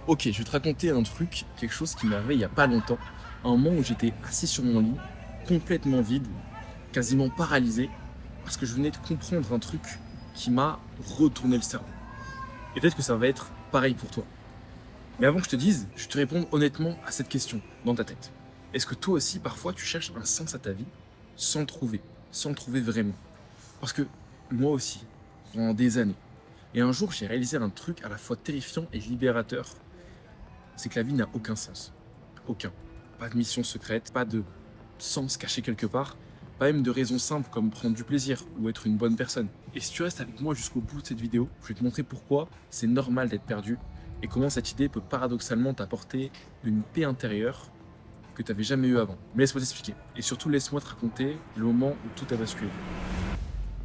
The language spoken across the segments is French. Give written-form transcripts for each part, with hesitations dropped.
Ok, je vais te raconter un truc, quelque chose qui m'est arrivé il n'y a pas longtemps. Un moment où j'étais assis sur mon lit, complètement vide, quasiment paralysé, parce que je venais de comprendre un truc qui m'a retourné le cerveau. Et peut-être que ça va être pareil pour toi. Mais avant que je te dise, je te réponds honnêtement à cette question dans ta tête. Est-ce que toi aussi, parfois, tu cherches un sens à ta vie sans le trouver vraiment? Parce que moi aussi, pendant des années, et un jour, j'ai réalisé un truc à la fois terrifiant et libérateur, c'est que la vie n'a aucun sens. Aucun. Pas de mission secrète, pas de sens caché quelque part, pas même de raison simple comme prendre du plaisir ou être une bonne personne. Et si tu restes avec moi jusqu'au bout de cette vidéo, je vais te montrer pourquoi c'est normal d'être perdu et comment cette idée peut paradoxalement t'apporter une paix intérieure que tu n'avais jamais eu avant. Mais laisse-moi t'expliquer. Et surtout, laisse-moi te raconter le moment où tout a basculé.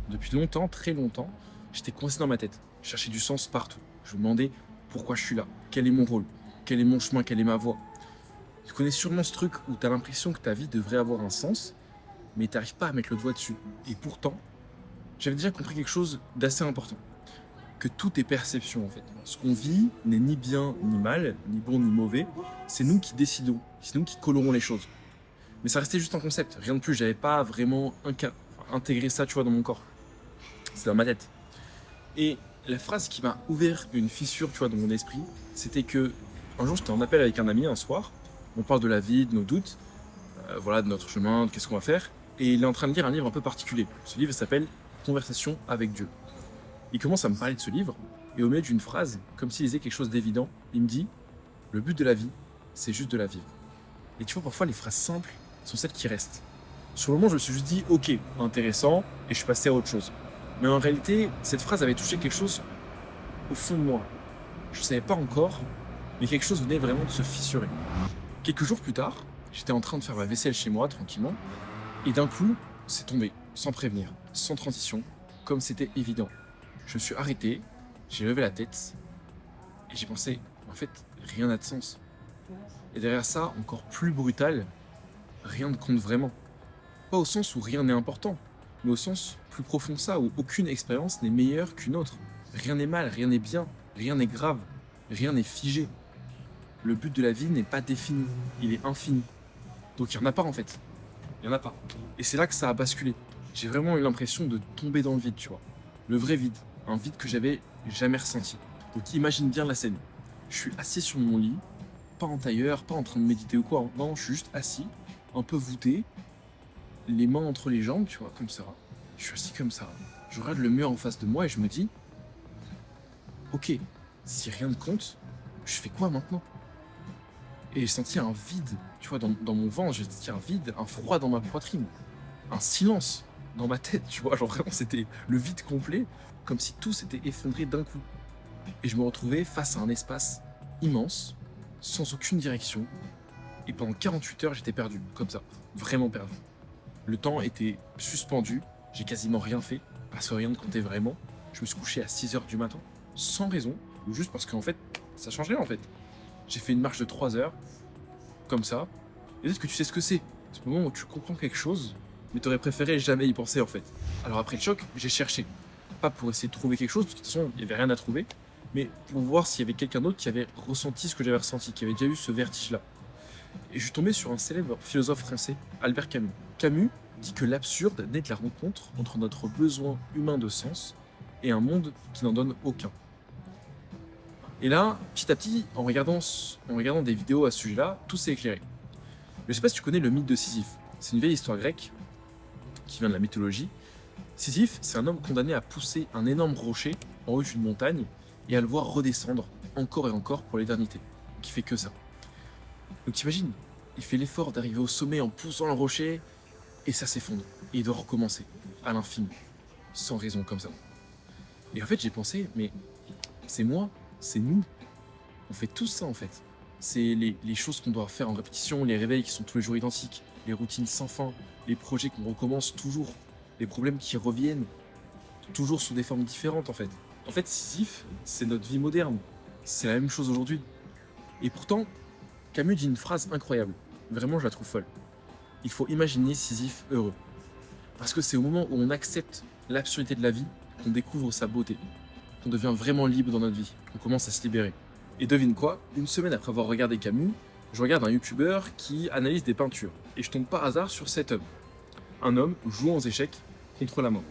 Depuis longtemps, très longtemps, j'étais coincé dans ma tête. Je cherchais du sens partout. Je me demandais pourquoi je suis là, quel est mon rôle, quel est mon chemin, quelle est ma voie. Tu connais sûrement ce truc où tu as l'impression que ta vie devrait avoir un sens, mais tu n'arrives pas à mettre le doigt dessus. Et pourtant, j'avais déjà compris quelque chose d'assez important. Que tout est perception en fait. Ce qu'on vit n'est ni bien ni mal, ni bon ni mauvais. C'est nous qui décidons, c'est nous qui colorons les choses. Mais ça restait juste un concept, rien de plus. J'avais pas vraiment intégré ça, tu vois, dans mon corps. C'est dans ma tête. Et la phrase qui m'a ouvert une fissure, tu vois, dans mon esprit, c'était que un jour j'étais en appel avec un ami un soir. On parle de la vie, de nos doutes, voilà, de notre chemin, de qu'est-ce qu'on va faire. Et il est en train de lire un livre un peu particulier. Ce livre s'appelle Conversation avec Dieu. Il commence à me parler de ce livre, et au milieu d'une phrase, comme s'il disait quelque chose d'évident, il me dit le but de la vie, c'est juste de la vivre. Et tu vois, parfois les phrases simples sont celles qui restent. Sur le moment, je me suis juste dit ok, intéressant, et je suis passé à autre chose. Mais en réalité, cette phrase avait touché quelque chose au fond de moi. Je ne savais pas encore, mais quelque chose venait vraiment de se fissurer. Quelques jours plus tard, j'étais en train de faire ma vaisselle chez moi, tranquillement, et d'un coup, c'est tombé, sans prévenir, sans transition, comme c'était évident. Je me suis arrêté, j'ai levé la tête, et j'ai pensé, en fait, rien n'a de sens. Et derrière ça, encore plus brutal, rien ne compte vraiment. Pas au sens où rien n'est important, mais au sens plus profond que ça, où aucune expérience n'est meilleure qu'une autre. Rien n'est mal, rien n'est bien, rien n'est grave, rien n'est figé. Le but de la vie n'est pas défini, il est infini. Donc il n'y en a pas en fait. Il n'y en a pas. Et c'est là que ça a basculé. J'ai vraiment eu l'impression de tomber dans le vide, tu vois. Le vrai vide. Un vide que j'avais jamais ressenti. Donc imagine bien la scène. Je suis assis sur mon lit, pas en tailleur, pas en train de méditer ou quoi. Non, je suis juste assis, un peu voûté, les mains entre les jambes, tu vois, comme ça. Je suis assis comme ça. Je regarde le mur en face de moi et je me dis, ok, si rien ne compte, je fais quoi maintenant? Et j'ai senti un vide, tu vois, dans mon ventre, j'ai senti un vide, un froid dans ma poitrine, un silence dans ma tête, tu vois, genre vraiment c'était le vide complet, comme si tout s'était effondré d'un coup. Et je me retrouvais face à un espace immense, sans aucune direction, et pendant 48 heures j'étais perdu, comme ça, vraiment perdu. Le temps était suspendu, j'ai quasiment rien fait, parce que rien ne comptait vraiment. Je me suis couché à 6 heures du matin, sans raison, ou juste parce qu'en fait, ça changeait en fait. J'ai fait une marche de 3 heures, comme ça. Et peut-être que tu sais ce que c'est. Ce moment où tu comprends quelque chose, mais t'aurais préféré jamais y penser en fait. Alors après le choc, j'ai cherché. Pas pour essayer de trouver quelque chose, parce que de toute façon, il n'y avait rien à trouver, mais pour voir s'il y avait quelqu'un d'autre qui avait ressenti ce que j'avais ressenti, qui avait déjà eu ce vertige-là. Et je suis tombé sur un célèbre philosophe français, Albert Camus. Camus dit que l'absurde naît de la rencontre entre notre besoin humain de sens et un monde qui n'en donne aucun. Et là, petit à petit, en regardant des vidéos à ce sujet-là, tout s'est éclairé. Je sais pas si tu connais le mythe de Sisyphe. C'est une vieille histoire grecque qui vient de la mythologie. Sisyphe, c'est un homme condamné à pousser un énorme rocher en haut d'une montagne et à le voir redescendre encore et encore pour l'éternité. Qui fait que ça. Donc t'imagines, il fait l'effort d'arriver au sommet en poussant le rocher et ça s'effondre. Et il doit recommencer à l'infini, sans raison comme ça. Et en fait, j'ai pensé, mais c'est moi, c'est nous. On fait tout ça en fait. C'est les choses qu'on doit faire en répétition, les réveils qui sont tous les jours identiques, les routines sans fin, les projets qu'on recommence toujours, les problèmes qui reviennent, toujours sous des formes différentes en fait. En fait, Sisyphe, c'est notre vie moderne. C'est la même chose aujourd'hui. Et pourtant, Camus dit une phrase incroyable. Vraiment, je la trouve folle. Il faut imaginer Sisyphe heureux. Parce que c'est au moment où on accepte l'absurdité de la vie qu'on découvre sa beauté, qu'on devient vraiment libre dans notre vie, qu'on commence à se libérer. Et devine quoi? Une semaine après avoir regardé Camus, je regarde un YouTuber qui analyse des peintures. Et je tombe par hasard sur cet homme. Un homme jouant aux échecs contre la mort.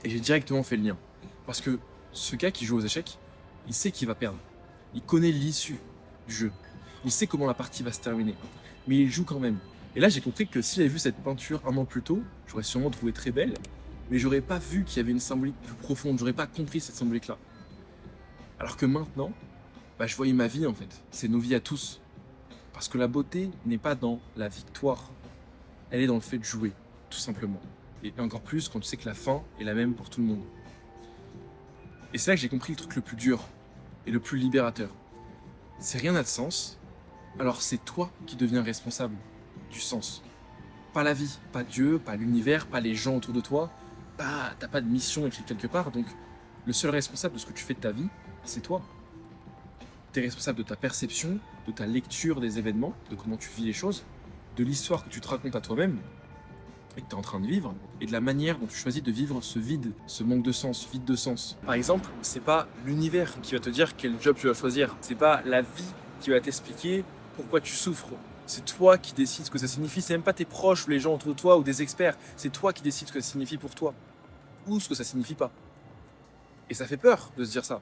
Et j'ai directement fait le lien. Parce que ce gars qui joue aux échecs, il sait qu'il va perdre. Il connaît l'issue du jeu. Il sait comment la partie va se terminer. Mais il joue quand même. Et là, j'ai compris que si j'avais vu cette peinture un an plus tôt, j'aurais sûrement trouvé très belle, mais j'aurais pas vu qu'il y avait une symbolique plus profonde. J'aurais pas compris cette symbolique-là. Alors que maintenant, je voyais ma vie en fait. C'est nos vies à tous. Parce que la beauté n'est pas dans la victoire. Elle est dans le fait de jouer, tout simplement. Et encore plus quand tu sais que la fin est la même pour tout le monde. Et c'est là que j'ai compris le truc le plus dur et le plus libérateur. Si rien n'a de sens, alors c'est toi qui deviens responsable du sens. Pas la vie, pas Dieu, pas l'univers, pas les gens autour de toi. T'as pas de mission écrite quelque part, donc le seul responsable de ce que tu fais de ta vie, c'est toi. Tu es responsable de ta perception, de ta lecture des événements, de comment tu vis les choses, de l'histoire que tu te racontes à toi-même et que tu es en train de vivre, et de la manière dont tu choisis de vivre ce vide, ce manque de sens, ce vide de sens. Par exemple, c'est pas l'univers qui va te dire quel job tu vas choisir, c'est pas la vie qui va t'expliquer pourquoi tu souffres. C'est toi qui décides ce que ça signifie, c'est même pas tes proches ou les gens autour de toi ou des experts, c'est toi qui décides ce que ça signifie pour toi, ou ce que ça signifie pas. Et ça fait peur de se dire ça,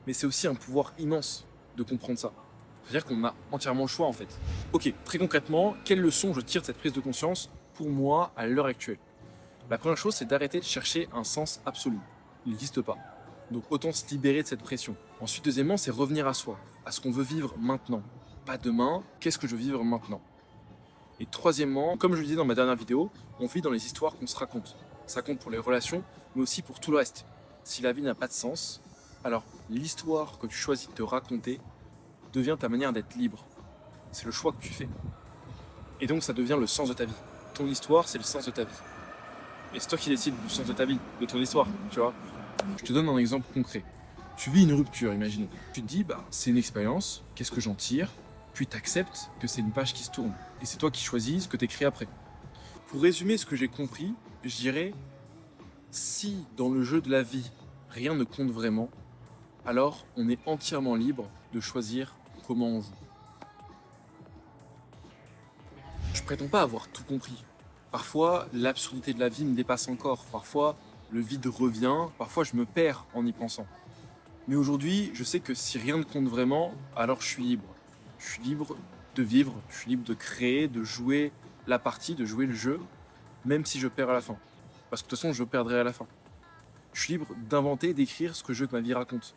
mais c'est aussi un pouvoir immense de comprendre ça. C'est-à-dire qu'on a entièrement le choix en fait. Ok, très concrètement, quelle leçon je tire de cette prise de conscience pour moi à l'heure actuelle? La première chose, c'est d'arrêter de chercher un sens absolu. Il n'existe pas. Donc autant se libérer de cette pression. Ensuite, deuxièmement, c'est revenir à soi, à ce qu'on veut vivre maintenant. Pas demain, qu'est-ce que je veux vivre maintenant? Et troisièmement, comme je le disais dans ma dernière vidéo, on vit dans les histoires qu'on se raconte. Ça compte pour les relations, mais aussi pour tout le reste. Si la vie n'a pas de sens, alors l'histoire que tu choisis de te raconter devient ta manière d'être libre. C'est le choix que tu fais. Et donc ça devient le sens de ta vie. Ton histoire, c'est le sens de ta vie. Et c'est toi qui décides du sens de ta vie, de ton histoire, tu vois. Je te donne un exemple concret. Tu vis une rupture, imaginons. Tu te dis, c'est une expérience, qu'est-ce que j'en tire? Puis tu acceptes que c'est une page qui se tourne. Et c'est toi qui choisis ce que tu écris après. Pour résumer ce que j'ai compris, je dirais, si dans le jeu de la vie, rien ne compte vraiment, alors on est entièrement libre de choisir comment on joue. Je prétends pas avoir tout compris. Parfois, l'absurdité de la vie me dépasse encore. Parfois, le vide revient. Parfois, je me perds en y pensant. Mais aujourd'hui, je sais que si rien ne compte vraiment, alors je suis libre. Je suis libre de vivre, je suis libre de créer, de jouer la partie, de jouer le jeu, même si je perds à la fin. Parce que de toute façon, je perdrai à la fin. Je suis libre d'inventer, d'écrire ce que je veux que ma vie raconte.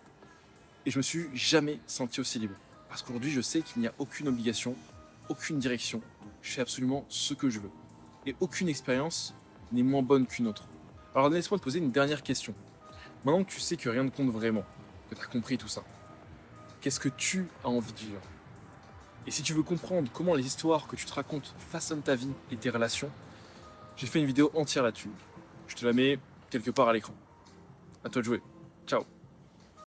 Et je me suis jamais senti aussi libre. Parce qu'aujourd'hui, je sais qu'il n'y a aucune obligation, aucune direction. Je fais absolument ce que je veux. Et aucune expérience n'est moins bonne qu'une autre. Alors laisse-moi te poser une dernière question. Maintenant que tu sais que rien ne compte vraiment, que tu as compris tout ça, qu'est-ce que tu as envie de vivre? Et si tu veux comprendre comment les histoires que tu te racontes façonnent ta vie et tes relations, j'ai fait une vidéo entière là-dessus. Je te la mets quelque part à l'écran. À toi de jouer. Ciao.